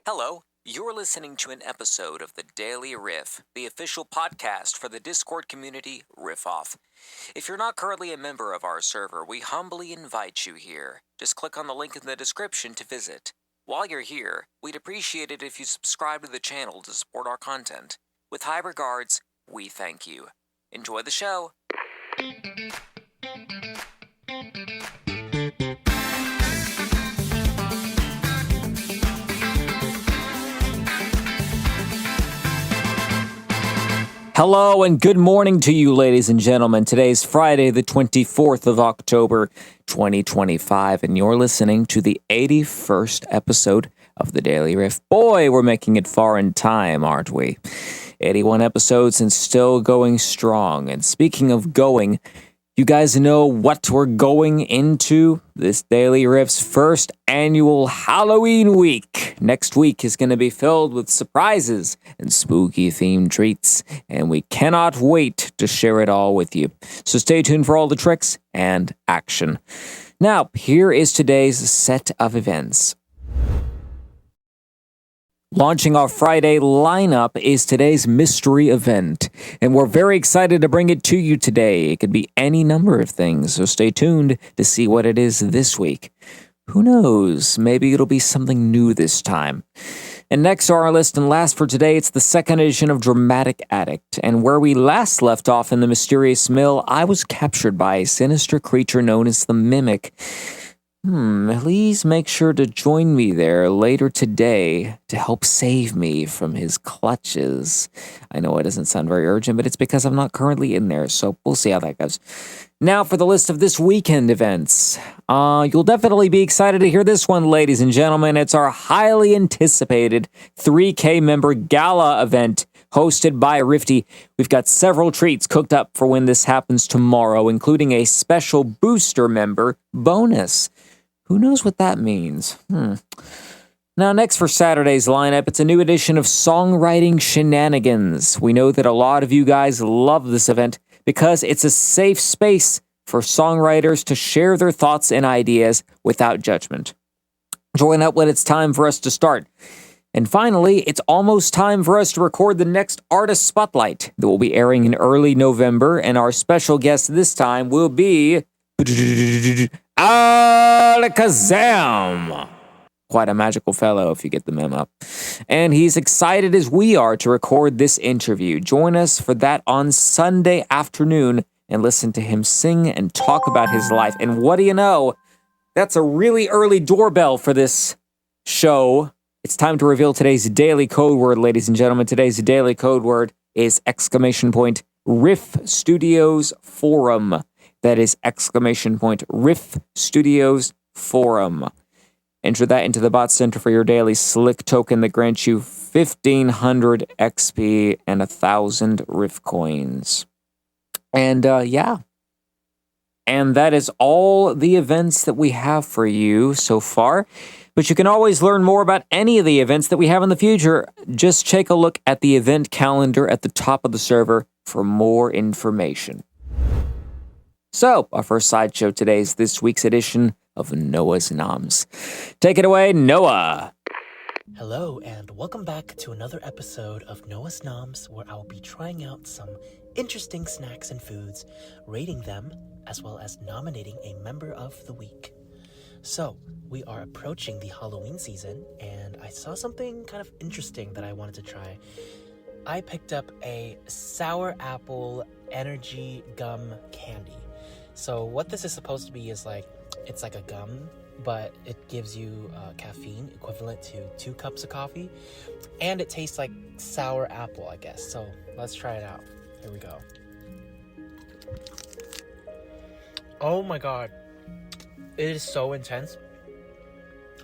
Hello, you're listening to an episode of the Daily Riff, the official podcast for the Discord community Riff-Off. If you're not currently a member of our server, we humbly invite you here. Just click on the link in the description to visit. While you're here, we'd appreciate it if you subscribe to the channel to support our content. With high regards, we thank you. Enjoy the show! Hello and good morning to you, ladies and gentlemen. Today's Friday, the 24th of October, 2025, and you're listening to the 81st episode of the Daily Riff. Boy, we're making it far in time, aren't we? 81 episodes and still going strong. And speaking of going, you guys know what we're going into? This Daily Riff's first annual Halloween week. Next week is going to be filled with surprises and spooky themed treats, and we cannot wait to share it all with you. So stay tuned for all the tricks and action. Now, here is today's set of events. Launching our Friday lineup is today's mystery event, and we're very excited to bring it to you today. It could be any number of things, so stay tuned to see what it is this week. Who knows? Maybe it'll be something new this time. And next on our list and last for today, it's the second edition of Dramatic Addict, and where we last left off in the mysterious mill, I was captured by a sinister creature known as the Mimic. Please make sure to join me there later today to help save me from his clutches. I know it doesn't sound very urgent, but it's because I'm not currently in there, so we'll see how that goes. Now for the list of this weekend events. You'll definitely be excited to hear this one, ladies and gentlemen. It's our highly anticipated 3K member gala event hosted by Rifty. We've got several treats cooked up for when this happens tomorrow, including a special booster member bonus. Who knows what that means? Now, next for Saturday's lineup, it's a new edition of Songwriting Shenanigans. We know that a lot of you guys love this event because it's a safe space for songwriters to share their thoughts and ideas without judgment. Join up when it's time for us to start. And finally, it's almost time for us to record the next Artist Spotlight that will be airing in early November, and our special guest this time will be Alakazam. Quite a magical fellow, if you get the memo. And he's excited as we are to record this interview. Join us for that on Sunday afternoon and listen to him sing and talk about his life. And what do you know? That's a really early doorbell for this show. It's time to reveal today's daily code word, ladies and gentlemen. Today's daily code word is Riff Studios Forum. That is Riff Studios Forum. Enter that into the bot center for your daily slick token that grants you 1,500 XP and 1,000 Riff coins. And And that is all the events that we have for you so far. But you can always learn more about any of the events that we have in the future. Just take a look at the event calendar at the top of the server for more information. So, our first sideshow today is this week's edition of Noah's Noms. Take it away, Noah! Hello, and welcome back to another episode of Noah's Noms, where I'll be trying out some interesting snacks and foods, rating them, as well as nominating a member of the week. So, we are approaching the Halloween season, and I saw something kind of interesting that I wanted to try. I picked up a sour apple energy gum candy. So what this is supposed to be is it's like a gum, but it gives you caffeine equivalent to 2 cups of coffee, and it tastes like sour apple, I guess. So let's try it out. Here we go. Oh my god. It is so intense.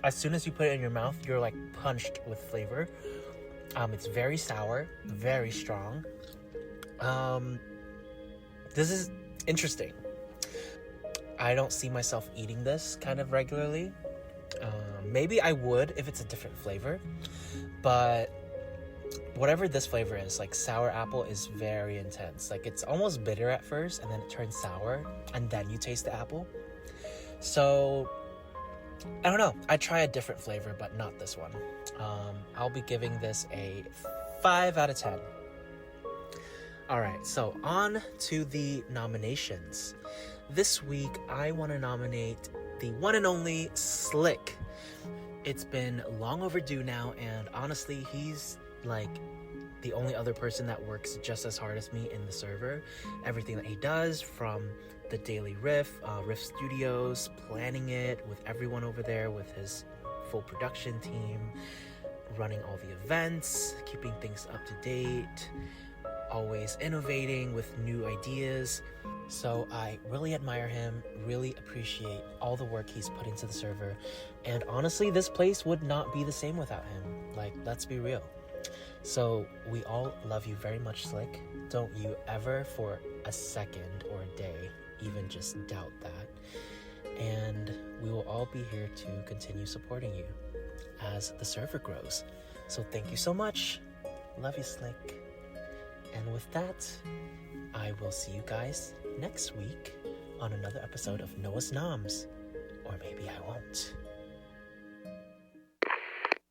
As soon as you put it in your mouth, you're like punched with flavor. It's very sour, very strong. This is interesting. I don't see myself eating this kind of regularly. Maybe I would if it's a different flavor, but whatever this flavor is, like sour apple, is very intense. Like it's almost bitter at first, and then it turns sour, and then you taste the apple. So I don't know. I try a different flavor, but not this one. I'll be giving this a 5 out of 10. All right, so on to the nominations. This week, I want to nominate the one and only Slick. It's been long overdue now, and honestly, he's like the only other person that works just as hard as me in the server. Everything that he does, from the Daily Riff, Riff Studios, planning it with everyone over there, with his full production team, running all the events, keeping things up to date, always innovating with new ideas. So I really admire him, really appreciate all the work he's put into the server, and honestly, this place would not be the same without him. Like, let's be real. So we all love you very much, Slick. Don't you ever for a second or a day even just doubt that. And we will all be here to continue supporting you as the server grows. So thank you so much. Love you, Slick. And with that, I will see you guys next week on another episode of Noah's Noms. Or maybe I won't.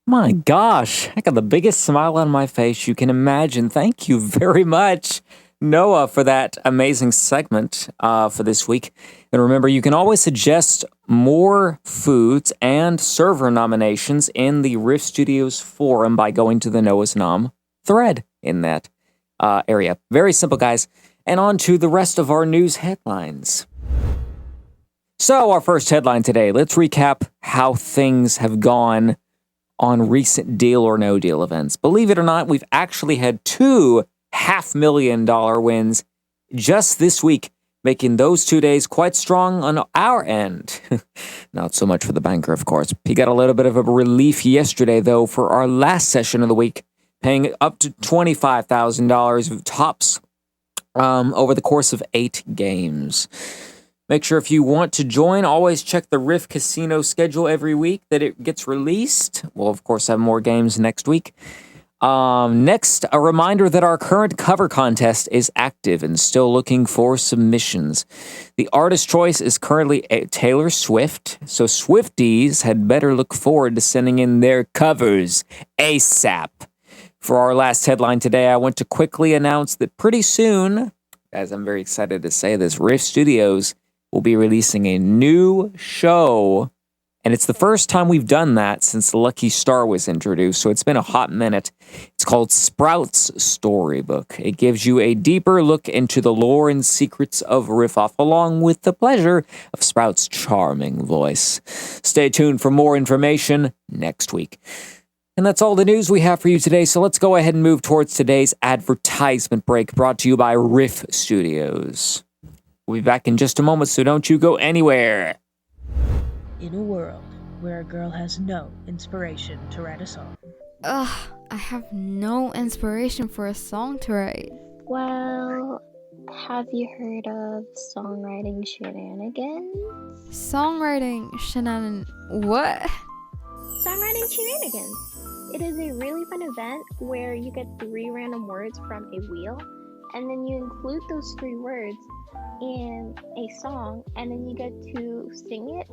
My gosh, I got the biggest smile on my face you can imagine. Thank you very much, Noah, for that amazing segment for this week. And remember, you can always suggest more foods and server nominations in the Riff Studios forum by going to the Noah's Nom thread in that area. Very simple, guys. And on to the rest of our news headlines. So our first headline today, let's recap how things have gone on recent Deal or No Deal events. Believe it or not, we've actually had 2 $500,000 wins just this week, making those 2 days quite strong on our end. Not so much for the banker, of course. He got a little bit of a relief yesterday, though, for our last session of the week, paying up to $25,000 of tops over the course of 8 games. Make sure if you want to join, always check the Riff Casino schedule every week that it gets released. We'll, of course, have more games next week. Next, a reminder that our current cover contest is active and still looking for submissions. The artist choice is currently Taylor Swift, so Swifties had better look forward to sending in their covers ASAP. For our last headline today, I want to quickly announce that pretty soon, as I'm very excited to say this, Riff Studios will be releasing a new show, and it's the first time we've done that since Lucky Star was introduced, so it's been a hot minute. It's called Sprout's Storybook. It gives you a deeper look into the lore and secrets of Riff-Off, along with the pleasure of Sprout's charming voice. Stay tuned for more information next week. And that's all the news we have for you today, so let's go ahead and move towards today's advertisement break, brought to you by Riff Studios. We'll be back in just a moment, so don't you go anywhere. In a world where a girl has no inspiration to write a song. Ugh, I have no inspiration for a song to write. Well, have you heard of songwriting shenanigans? What? Songwriting shenanigans. It is a really fun event where you get 3 random words from a wheel, and then you include those 3 words in a song, and then you get to sing it,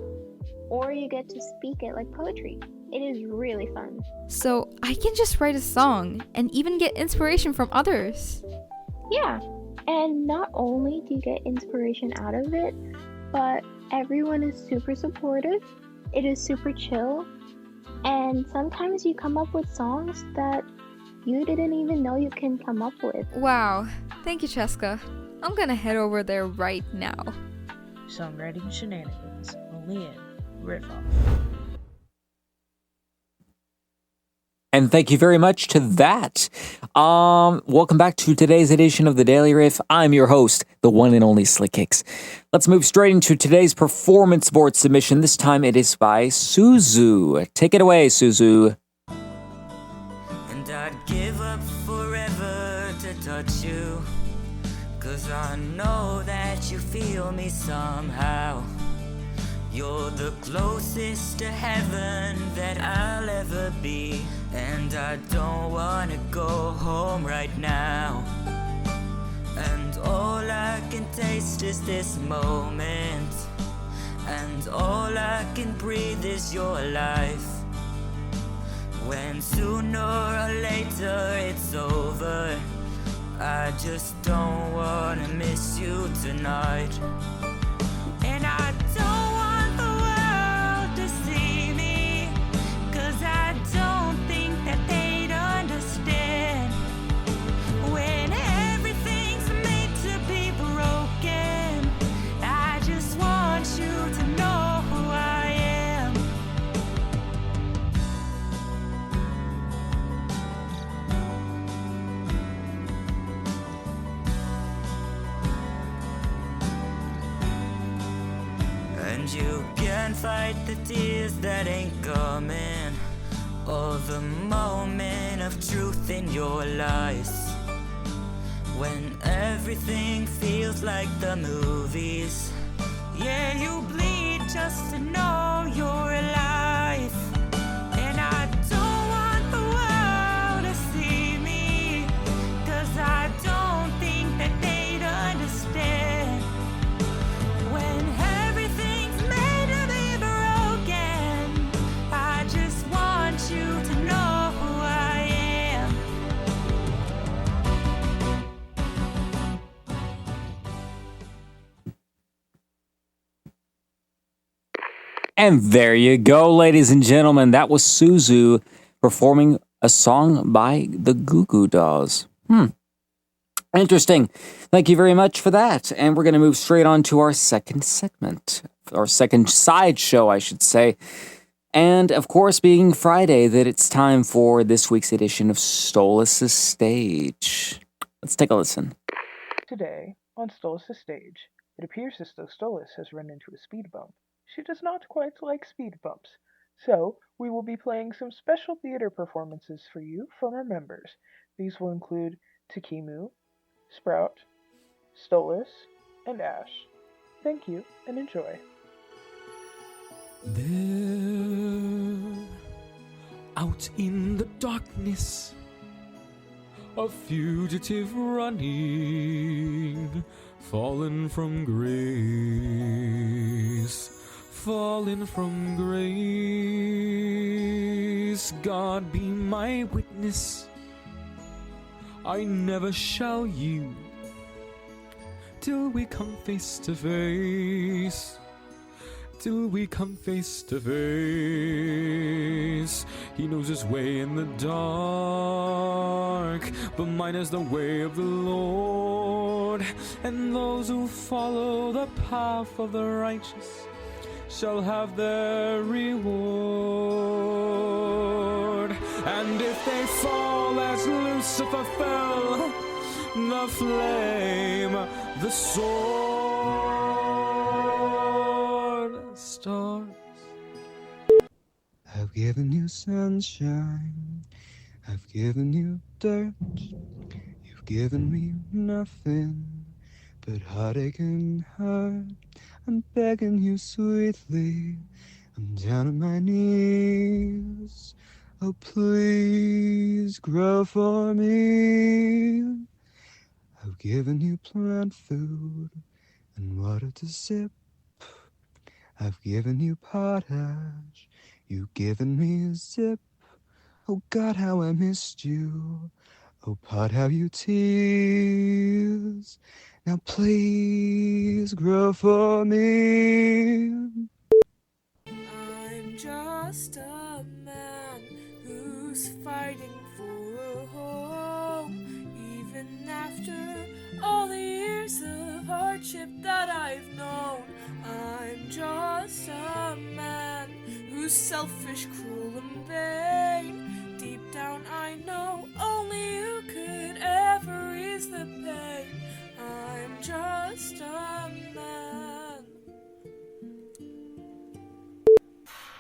or you get to speak it like poetry. It is really fun. So I can just write a song and even get inspiration from others. Yeah, and not only do you get inspiration out of it, but everyone is super supportive. It is super chill, and sometimes you come up with songs that you didn't even know you can come up with. Wow, thank you, Cheska. I'm gonna head over there right now. Songwriting shenanigans, only in Riff-Off. And thank you very much to that. Welcome back to today's edition of the Daily Riff. I'm your host, the one and only Slick Hicks. Let's move straight into today's performance board submission. This time it is by Suzu. Take it away, Suzu. And I'd give up forever to touch you, 'cause I know that you feel me somehow. You're the closest to heaven that I'll ever be, and I don't wanna go home right now. And all I can taste is this moment, and all I can breathe is your life. When sooner or later it's over, I just don't wanna miss you tonight. And I don't want the world to see me, 'cause I don't think that they'd understand. When everything's made to be broken, I just want you to know who I am. And you can't fight the tears that ain't coming, or the moment of truth in your lies. When everything feels like the movies, yeah, you bleed just to know you're alive. And I don't want the world to see me, 'cause I don't think that they'd understand. When everything's made to be broken, I just want you to know who I am. And there you go, ladies and gentlemen. That was Suzu performing a song by the Goo Goo Dolls. Interesting. Thank you very much for that. And we're going to move straight on to our second segment, or second side show, I should say. And of course, being Friday, that it's time for this week's edition of Stolas' Stage. Let's take a listen. Today, on Stolas' stage, it appears as though Stolas has run into a speed bump. She does not quite like speed bumps, so we will be playing some special theater performances for you from our members. These will include Takimu, Sprout, Stolas, and Ash. Thank you, and enjoy. There, out in the darkness, a fugitive running, fallen from grace, fallen from grace. God be my witness, I never shall yield till we come face to face. Till we come face to face. He knows his way in the dark, but mine is the way of the Lord. And those who follow the path of the righteous shall have their reward. And if they fall as Lucifer fell, the flame, the sword, stars. I've given you sunshine, I've given you dirt, you've given me nothing but heartache and hurt. I'm begging you sweetly, I'm down on my knees. Oh, please grow for me. I've given you plant food and water to sip. I've given you potash, you've given me a zip. Oh God, how I missed you. Oh pot, how you tease. Now please grow for me. I'm just a man who's fighting for a home, even after all the years of hardship that I've known. I'm just a man who's selfish, cruel, and vain. Deep down I know only you could ever ease the pain. I'm just a man.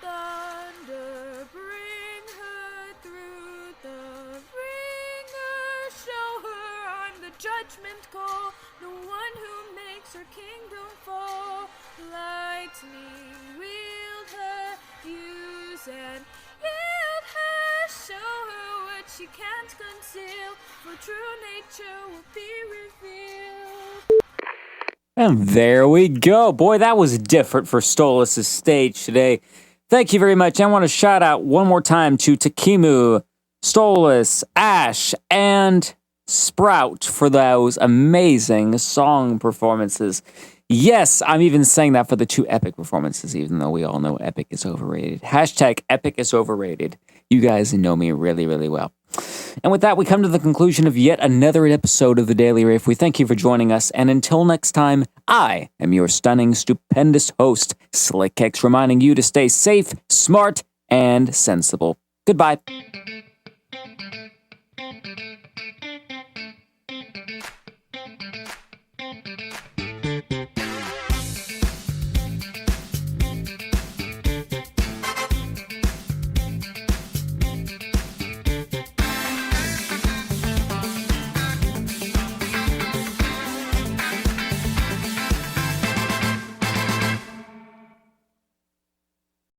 Thunder, bring her through the ringer. Show her I'm the judgment call, the one who makes her kingdom fall. Lightning, wield her, use and yield her. Show her what she can't conceal, for true nature will be revealed. And there we go. Boy, that was different for Stolas' stage today. Thank you very much. I want to shout out one more time to Takimu, Stolas, Ash, and Sprout for those amazing song performances. Yes, I'm even saying that for the 2 epic performances, even though we all know epic is overrated. Hashtag epic is overrated. You guys know me really, really well. And with that, we come to the conclusion of yet another episode of the Daily Riff. We thank you for joining us, and until next time, I am your stunning, stupendous host, Slick X, reminding you to stay safe, smart, and sensible. Goodbye.